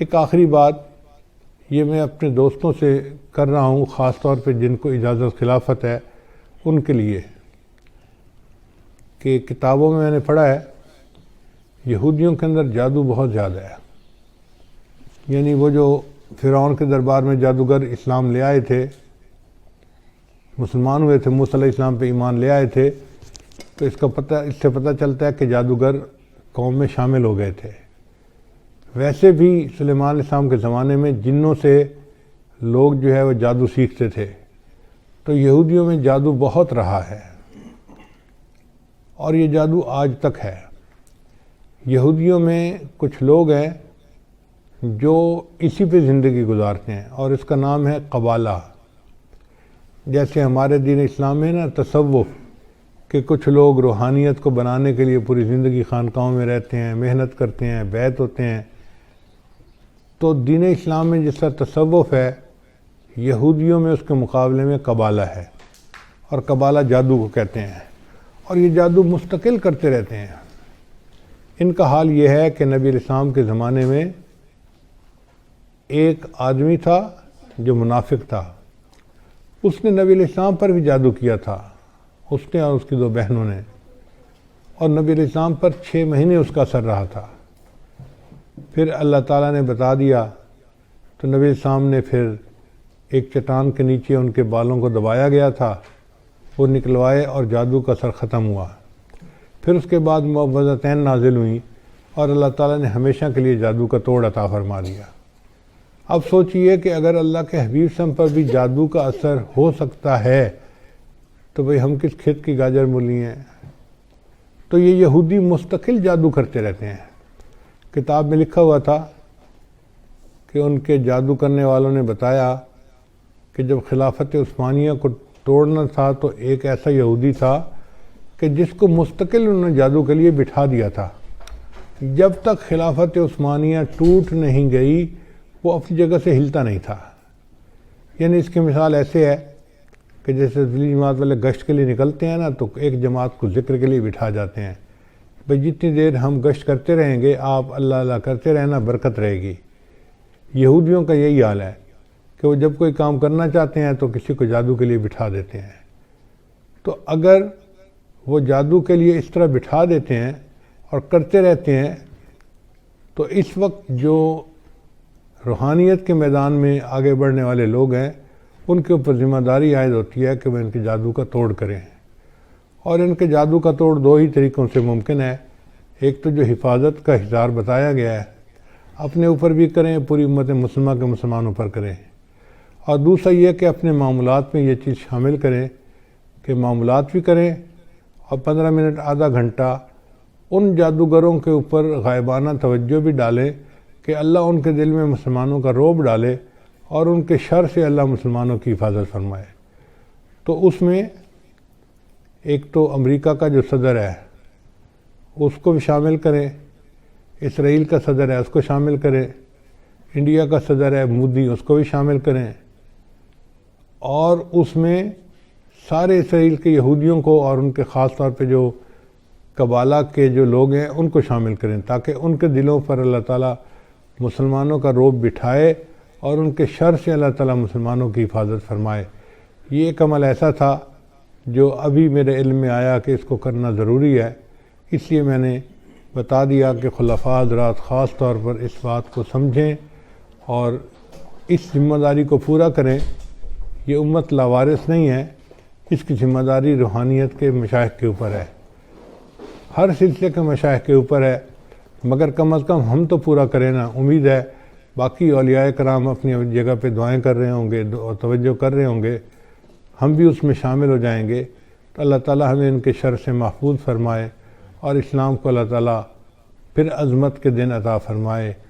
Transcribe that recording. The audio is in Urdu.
ایک آخری بات یہ میں اپنے دوستوں سے کر رہا ہوں، خاص طور پہ جن کو اجازت خلافت ہے ان کے لیے، کہ کتابوں میں نے پڑھا ہے یہودیوں کے اندر جادو بہت زیادہ ہے. یعنی وہ جو فرعون کے دربار میں جادوگر اسلام لے آئے تھے، مسلمان ہوئے تھے، موسیٰ علیہ السلام پہ ایمان لے آئے تھے، تو اس سے پتہ چلتا ہے کہ جادوگر قوم میں شامل ہو گئے تھے. ویسے بھی سلیمان علیہ السلام کے زمانے میں جنوں سے لوگ جو ہے وہ جادو سیکھتے تھے، تو یہودیوں میں جادو بہت رہا ہے اور یہ جادو آج تک ہے. یہودیوں میں کچھ لوگ ہیں جو اسی پہ زندگی گزارتے ہیں اور اس کا نام ہے قبالہ. جیسے ہمارے دین اسلام میں نا تصوف کہ کچھ لوگ روحانیت کو بنانے کے لیے پوری زندگی خانقاہوں میں رہتے ہیں، محنت کرتے ہیں، بیعت ہوتے ہیں، تو دین اسلام میں جس طرح تصوف ہے، یہودیوں میں اس کے مقابلے میں قبالہ ہے، اور قبالہ جادو کو کہتے ہیں، اور یہ جادو مستقل کرتے رہتے ہیں. ان کا حال یہ ہے کہ نبی علیہ السلام کے زمانے میں ایک آدمی تھا جو منافق تھا، اس نے نبی علیہ السلام پر بھی جادو کیا تھا، اس نے اور اس کی 2 بہنوں نے، اور نبی علیہ السلام پر 6 مہینے اس کا اثر رہا تھا. پھر اللہ تعالیٰ نے بتا دیا تو نبی علیہ السلام نے پھر ایک چٹان کے نیچے ان کے بالوں کو دبایا گیا تھا، وہ نکلوائے اور جادو کا اثر ختم ہوا. پھر اس کے بعد معوذتین نازل ہوئیں اور اللہ تعالیٰ نے ہمیشہ کے لیے جادو کا توڑ عطا فرما دیا. اب سوچئے کہ اگر اللہ کے حبیب صلی پر بھی جادو کا اثر ہو سکتا ہے تو بھئی ہم کس کھیت کی گاجر مولی ہیں. تو یہ یہودی مستقل جادو کرتے رہتے ہیں. کتاب میں لکھا ہوا تھا کہ ان کے جادو کرنے والوں نے بتایا کہ جب خلافت عثمانیہ کو توڑنا تھا تو ایک ایسا یہودی تھا کہ جس کو مستقل انہوں نے جادو کے لیے بٹھا دیا تھا. جب تک خلافت عثمانیہ ٹوٹ نہیں گئی وہ اپنی جگہ سے ہلتا نہیں تھا. یعنی اس کی مثال ایسے ہے کہ جیسے ذیلی جماعت والے گشت کے لیے نکلتے ہیں نا، تو ایک جماعت کو ذکر کے لیے بٹھا جاتے ہیں، بھئی جتنی دیر ہم گشت کرتے رہیں گے آپ اللہ اللہ کرتے رہنا، برکت رہے گی. یہودیوں کا یہی حال ہے کہ وہ جب کوئی کام کرنا چاہتے ہیں تو کسی کو جادو کے لیے بٹھا دیتے ہیں. تو اگر وہ جادو کے لیے اس طرح بٹھا دیتے ہیں اور کرتے رہتے ہیں تو اس وقت جو روحانیت کے میدان میں آگے بڑھنے والے لوگ ہیں ان کے اوپر ذمہ داری عائد ہوتی ہے کہ وہ ان کے جادو کا توڑ کریں. اور ان کے جادو کا توڑ 2 ہی طریقوں سے ممکن ہے. ایک تو جو حفاظت کا ہزار بتایا گیا ہے، اپنے اوپر بھی کریں، پوری امت مسلمہ کے مسلمانوں پر کریں، اور دوسرا یہ کہ اپنے معاملات میں یہ چیز شامل کریں کہ معاملات بھی کریں اور 15 منٹ آدھا گھنٹہ ان جادوگروں کے اوپر غائبانہ توجہ بھی ڈالیں کہ اللہ ان کے دل میں مسلمانوں کا رعب ڈالے اور ان کے شر سے اللہ مسلمانوں کی حفاظت فرمائے. تو اس میں ایک تو امریکہ کا جو صدر ہے اس کو بھی شامل کریں، اسرائیل کا صدر ہے اس کو شامل کریں، انڈیا کا صدر ہے مودی اس کو بھی شامل کریں، اور اس میں سارے اسرائیل کے یہودیوں کو اور ان کے خاص طور پہ جو قبالہ کے جو لوگ ہیں ان کو شامل کریں، تاکہ ان کے دلوں پر اللہ تعالیٰ مسلمانوں کا رعب بٹھائے اور ان کے شر سے اللہ تعالیٰ مسلمانوں کی حفاظت فرمائے. یہ ایک عمل ایسا تھا جو ابھی میرے علم میں آیا کہ اس کو کرنا ضروری ہے، اس لیے میں نے بتا دیا کہ خلفاء حضرات خاص طور پر اس بات کو سمجھیں اور اس ذمہ داری کو پورا کریں. یہ امت لاوارث نہیں ہے، اس کی ذمہ داری روحانیت کے مشائخ کے اوپر ہے، ہر سلسلے کے مشائخ کے اوپر ہے، مگر کم از کم ہم تو پورا کریں نا. امید ہے باقی اولیاء کرام اپنی جگہ پہ دعائیں کر رہے ہوں گے اور توجہ کر رہے ہوں گے، ہم بھی اس میں شامل ہو جائیں گے تو اللہ تعالیٰ ہمیں ان کے شر سے محفوظ فرمائے اور اسلام کو اللہ تعالیٰ پھر عظمت کے دن عطا فرمائے.